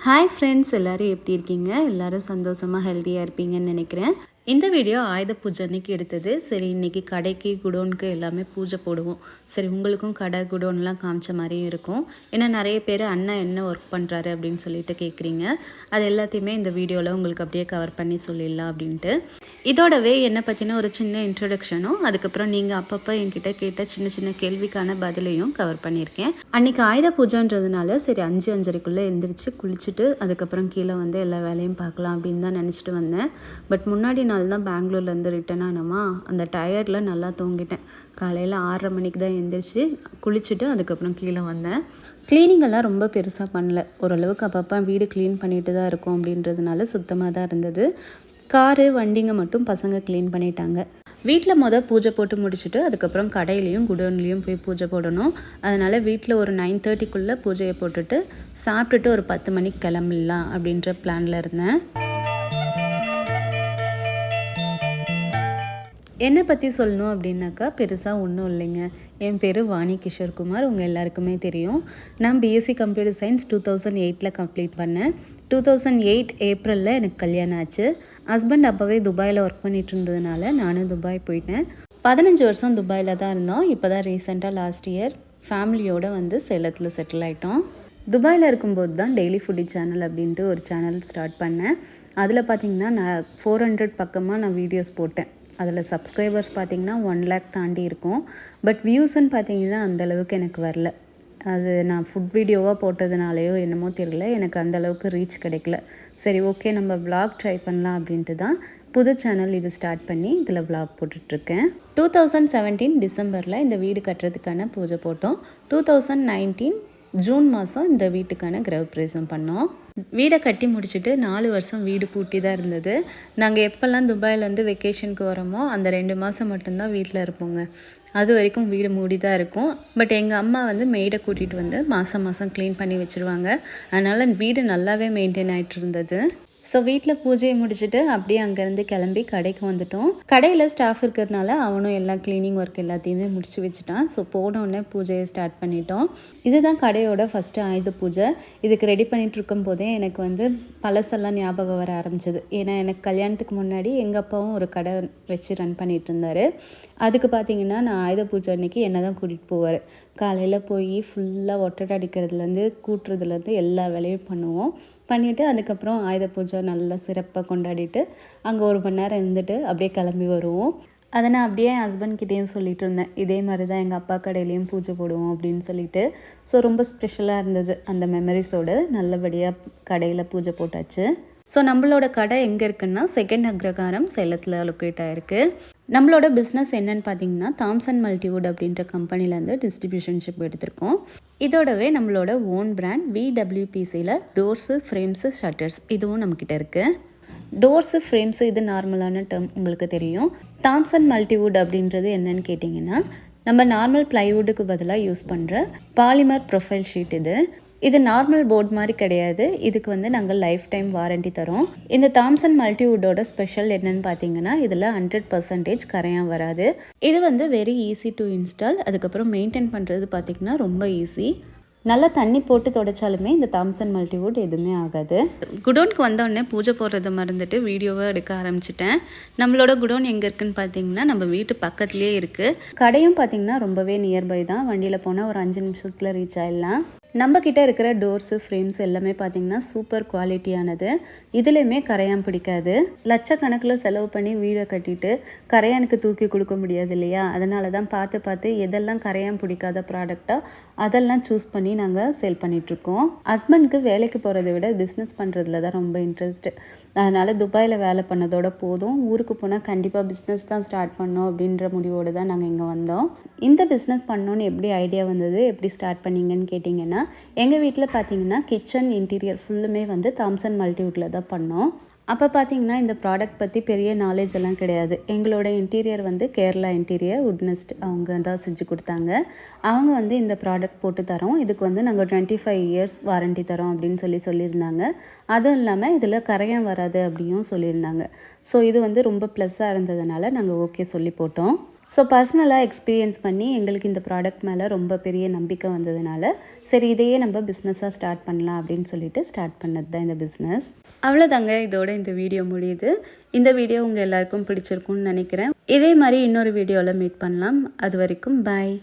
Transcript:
Hi friends, எல்லோரும் எப்படி இருக்கீங்க? எல்லோரும் சந்தோஷமாக ஹெல்த்தியாக இருப்பீங்கன்னு நினைக்கிறேன். இந்த வீடியோ ஆயுத பூஜை அன்னைக்கு எடுத்தது. சரி, இன்றைக்கி கடைக்கு குடோனுக்கு எல்லாமே பூஜை போடுவோம். சரி, உங்களுக்கும் கடை குடோன்லாம் காமிச்ச மாதிரியும் இருக்கும். ஏன்னா நிறைய பேர் அண்ணா என்ன ஒர்க் பண்ணுறாரு அப்படின்னு சொல்லிட்டு கேட்குறீங்க. அது எல்லாத்தையுமே இந்த வீடியோவில் உங்களுக்கு அப்படியே கவர் பண்ணி சொல்லிடலாம் அப்படின்ட்டு. இதோடவே என்னை பற்றின ஒரு சின்ன இன்ட்ரடக்ஷனும், அதுக்கப்புறம் நீங்கள் அப்பப்போ என்கிட்ட கேட்ட சின்ன சின்ன கேள்விக்கான பதிலையும் கவர் பண்ணியிருக்கேன். அன்றைக்கி ஆயுத பூஜைன்றதுனால சரி 5-5:30 எந்திரிச்சு குளிச்சுட்டு அதுக்கப்புறம் கீழே வந்து எல்லா வேலையும் பார்க்கலாம் அப்படின்னு தான் நினச்சிட்டு வந்தேன். பட் முன்னாடி தான் பெங்களூர்லேருந்து ரிட்டன் ஆனோமா, அந்த டயர்டில் நல்லா தூங்கிட்டேன். காலையில் 6:30 மணிக்கு தான் எழுந்திரிச்சு குளிச்சுட்டு அதுக்கப்புறம் கீழே வந்தேன். க்ளீனிங்கெல்லாம் ரொம்ப பெருசாக பண்ணல, ஓரளவுக்கு அப்பப்போ வீடு க்ளீன் பண்ணிட்டு தான் இருக்கும் அப்படின்றதுனால சுத்தமாக தான் இருந்தது. காரு வண்டிங்க மட்டும் பசங்க க்ளீன் பண்ணிட்டாங்க. வீட்டில் பூஜை போட்டு முடிச்சுட்டு அதுக்கப்புறம் கடையிலையும் குடோன்லேயும் போய் பூஜை போடணும். அதனால் வீட்டில் ஒரு 9:30க்குள்ளே பூஜையை போட்டுட்டு சாப்பிட்டுட்டு ஒரு 10 மணிக்கு கிளம்பிடலாம் அப்படின்ற பிளானில் இருந்தேன். என்னை பற்றி சொல்லணும் அப்படின்னாக்கா பெருசாக ஒன்றும் இல்லைங்க. என் பேர் வாணி கிஷோர்குமார், உங்கள் எல்லாருக்குமே தெரியும். நான் பிஎஸ்சி கம்ப்யூட்டர் சயின்ஸ் 2008 கம்ப்ளீட் பண்ணேன். 2008 ஏப்ரலில் எனக்கு கல்யாணம் ஆச்சு. ஹஸ்பண்ட் அப்போவே துபாயில் ஒர்க் பண்ணிகிட்டு இருந்ததுனால நானும் துபாய் போயிட்டேன். 15 வருஷம் துபாயில் தான் இருந்தோம். இப்போ தான் ரீசெண்டாக லாஸ்ட் இயர் ஃபேமிலியோடு வந்து சேலத்தில் செட்டில் ஆகிட்டோம். துபாயில் இருக்கும்போது தான் டெய்லி ஃபுட்டி சேனல் அப்படின்ட்டு ஒரு சேனல் ஸ்டார்ட் பண்ணேன். அதில் பார்த்திங்கன்னா நான் 400 பக்கமாக நான் வீடியோஸ் போட்டேன். அதில் சப்ஸ்கிரைபர்ஸ் பார்த்திங்கன்னா 1 lakh தாண்டி இருக்கும். பட் வியூஸ்ன்னு பார்த்திங்கன்னா அந்தளவுக்கு எனக்கு வரல. அது நான் ஃபுட் வீடியோவாக போட்டதுனாலையோ என்னமோ தெரியல, எனக்கு அந்தளவுக்கு ரீச் கிடைக்கல. சரி, ஓகே, நம்ம vlog ட்ரை பண்ணலாம் அப்படின்ட்டு தான் புது சேனல் இது ஸ்டார்ட் பண்ணி இதில் vlog போட்டுட்ருக்கேன். 2017 டிசம்பரில் இந்த வீடு கட்டுறதுக்கான பூஜை போட்டோம். 2019 ஜூன் மாதம் இந்த வீட்டுக்கான கிரகப்பிரவேசம் பண்ணோம். வீடை கட்டி முடிச்சுட்டு 4 வருஷம் வீடு பூட்டி தான் இருந்தது. நாங்கள் எப்போல்லாம் துபாயிலேருந்து வெக்கேஷனுக்கு வரோமோ அந்த 2 மாதம் மட்டும்தான் வீட்டில் இருப்போங்க. அது வரைக்கும் வீடு மூடி தான் இருக்கும். பட் எங்கள் அம்மா வந்து மெய்டை கூட்டிகிட்டு வந்து மாதம் க்ளீன் பண்ணி வச்சுருவாங்க. அதனால் வீடு நல்லாவே மெயின்டைன் ஆகிட்டு இருந்தது. ஸோ வீட்டில் பூஜையை முடிச்சுட்டு அப்படியே அங்கேருந்து கிளம்பி கடைக்கு வந்துட்டோம். கடையில் ஸ்டாஃப் இருக்கிறதுனால அவனும் எல்லா க்ளீனிங் ஒர்க் எல்லாத்தையுமே முடிச்சு வச்சுட்டான். ஸோ போனோடனே பூஜையை ஸ்டார்ட் பண்ணிட்டோம். இதுதான் கடையோட ஃபஸ்ட்டு ஆயுத பூஜை. இதுக்கு ரெடி பண்ணிகிட்டு இருக்கும் போதே எனக்கு வந்து பழசெல்லாம் ஞாபகம் வர ஆரம்பிச்சது. ஏன்னா எனக்கு கல்யாணத்துக்கு முன்னாடி எங்கள் அப்பாவும் ஒரு கடை வச்சு ரன் பண்ணிகிட்டு இருந்தார். அதுக்கு பார்த்திங்கன்னா நான் ஆயுத பூஜை அன்றைக்கி என்ன தான் கூட்டிகிட்டு போவார். காலையில் போய் ஃபுல்லாக ஒட்டடை அடிக்கிறதுலேருந்து கூட்டுறதுலேருந்து எல்லா வேலையும் பண்ணுவோம். பண்ணிவிட்டு அதுக்கப்புறம் ஆயுத பூஜை நல்லா சிறப்பாக கொண்டாடிட்டு அங்கே 1 மணி நேரம் இருந்துட்டு அப்படியே கிளம்பி வருவோம். அதை நான் அப்படியே என் ஹஸ்பண்ட்கிட்டேயும் சொல்லிட்டு இருந்தேன், இதே மாதிரி தான் எங்கள் அப்பா கடையிலையும் பூஜை போடுவோம் அப்படின்னு சொல்லிட்டு. ஸோ ரொம்ப ஸ்பெஷலாக இருந்தது அந்த மெமரிஸோடு. நல்லபடியாக கடையில் பூஜை போட்டாச்சு. ஸோ நம்மளோட கடை எங்கே இருக்குன்னா 2nd அக்ரகாரம் சேலத்தில் லொக்கேட் ஆகிருக்கு. நம்மளோட பிஸ்னஸ் என்னன்னு பார்த்தீங்கன்னா தாம்சன் மல்டிவுட் அப்படின்ற கம்பெனிலேருந்து டிஸ்ட்ரிபியூஷன்ஷிப் எடுத்திருக்கோம். இதோடவே நம்மளோட ஓன் பிராண்ட் VWPCயில் டோர்ஸு, ஃப்ரேம்ஸு, ஷட்டர்ஸ் இதுவும் நம்மக்கிட்ட இருக்குது. டோர்ஸு, ஃப்ரேம்ஸு இது நார்மலான டேர்ம் உங்களுக்கு தெரியும். தாம்சன் மல்டிவுட் அப்படின்றது என்னன்னு கேட்டிங்கன்னா நம்ம நார்மல் ப்ளைவுட்டுக்கு பதிலாக யூஸ் பண்ணுற பாலிமர் ப்ரொஃபைல் ஷீட். இது நார்மல் போர்ட் மாதிரி கிடையாது. இதுக்கு வந்து நாங்கள் லைஃப் டைம் வாரண்டி தரோம். இந்த தாம்சன் மல்டிவுட்டோட ஸ்பெஷல் என்னன்னு பார்த்தீங்கன்னா இதில் 100% கரையான் வராது. இது வந்து வெரி ஈஸி டு இன்ஸ்டால். அதுக்கப்புறம் மெயின்டைன் பண்ணுறது பார்த்திங்கன்னா ரொம்ப ஈஸி. நல்லா தண்ணி போட்டு தொடச்சாலுமே இந்த தாம்சன் மல்டிவுட் எதுவுமே ஆகாது. குடோனுக்கு வந்தோடனே பூஜை போடுறதை மறந்துட்டு வீடியோவை எடுக்க ஆரம்பிச்சிட்டேன். நம்மளோட குடோன் எங்கே இருக்குன்னு பார்த்தீங்கன்னா நம்ம வீட்டு பக்கத்துலேயே இருக்குது. கடையும் பார்த்திங்கன்னா ரொம்பவே நியர்பை தான். வண்டியில் போனால் ஒரு 5 நிமிஷத்தில் ரீச் ஆகிடலாம். நம்மக்கிட்ட இருக்கிற டோர்ஸு, ஃப்ரேம்ஸ் எல்லாமே பார்த்திங்கன்னா சூப்பர் குவாலிட்டியானது. இதுலேயுமே கரையான் பிடிக்காது. லட்சக்கணக்கில் செலவு பண்ணி வீடை கட்டிட்டு கரையானுக்கு தூக்கி கொடுக்க முடியாது இல்லையா? அதனால தான் பார்த்து எதெல்லாம் கரையான் பிடிக்காத ப்ராடக்டாக அதெல்லாம் சூஸ் பண்ணி நாங்கள் சேல் பண்ணிகிட்ருக்கோம். ஹஸ்பண்டுக்கு வேலைக்கு போகிறத விட பிஸ்னஸ் பண்ணுறதுல தான் ரொம்ப இன்ட்ரெஸ்ட்டு. அதனால் துபாயில் வேலை பண்ணதோட போதும், ஊருக்கு போனால் கண்டிப்பாக பிஸ்னஸ் தான் ஸ்டார்ட் பண்ணோம் அப்படின்ற முடிவோடு தான் நாங்கள் இங்கே வந்தோம். இந்த பிஸ்னஸ் பண்ணோன்னு எப்படி ஐடியா வந்தது, எப்படி ஸ்டார்ட் பண்ணிங்கன்னு கேட்டிங்கன்னா எங்கள் வீட்டில் பார்த்தீங்கன்னா கிச்சன் இன்டீரியர் ஃபுல்லுமே வந்து தாம்சன் மல்டிவுட்டில் தான் பண்ணோம். அப்போ பார்த்தீங்கன்னா இந்த ப்ராடக்ட் பற்றி பெரிய நாலேஜ் எல்லாம் கிடையாது. எங்களோட இன்டீரியர் வந்து கேரளா இன்டீரியர் உட்னஸ்ட் அவங்க தான் செஞ்சு கொடுத்தாங்க. அவங்க வந்து இந்த ப்ராடக்ட் போட்டு தரோம், இதுக்கு வந்து நாங்கள் 25 years வாரண்டி தரோம் அப்படின்னு சொல்லியிருந்தாங்க. அதுவும் இல்லாமல் இதில் கரையான் வராது அப்படியும் சொல்லியிருந்தாங்க. ஸோ இது வந்து ரொம்ப ப்ளஸ்ஸாக இருந்ததுனால நாங்கள் ஓகே சொல்லி போட்டோம். ஸோ பர்சனலாக எக்ஸ்பீரியன்ஸ் பண்ணி எங்களுக்கு இந்த ப்ராடக்ட் மேலே ரொம்ப பெரிய நம்பிக்கை வந்ததுனால சரி இதையே நம்ம பிஸ்னஸாக ஸ்டார்ட் பண்ணலாம் அப்படின்னு சொல்லிட்டு ஸ்டார்ட் பண்ணது தான் இந்த பிஸ்னஸ். அவ்வளோதாங்க, இதோட இந்த வீடியோ முடியுது. இந்த வீடியோ உங்கள் எல்லாருக்கும் பிடிச்சிருக்கும்னு நினைக்கிறேன். இதே மாதிரி இன்னொரு வீடியோவில் மீட் பண்ணலாம். அது வரைக்கும் பாய்.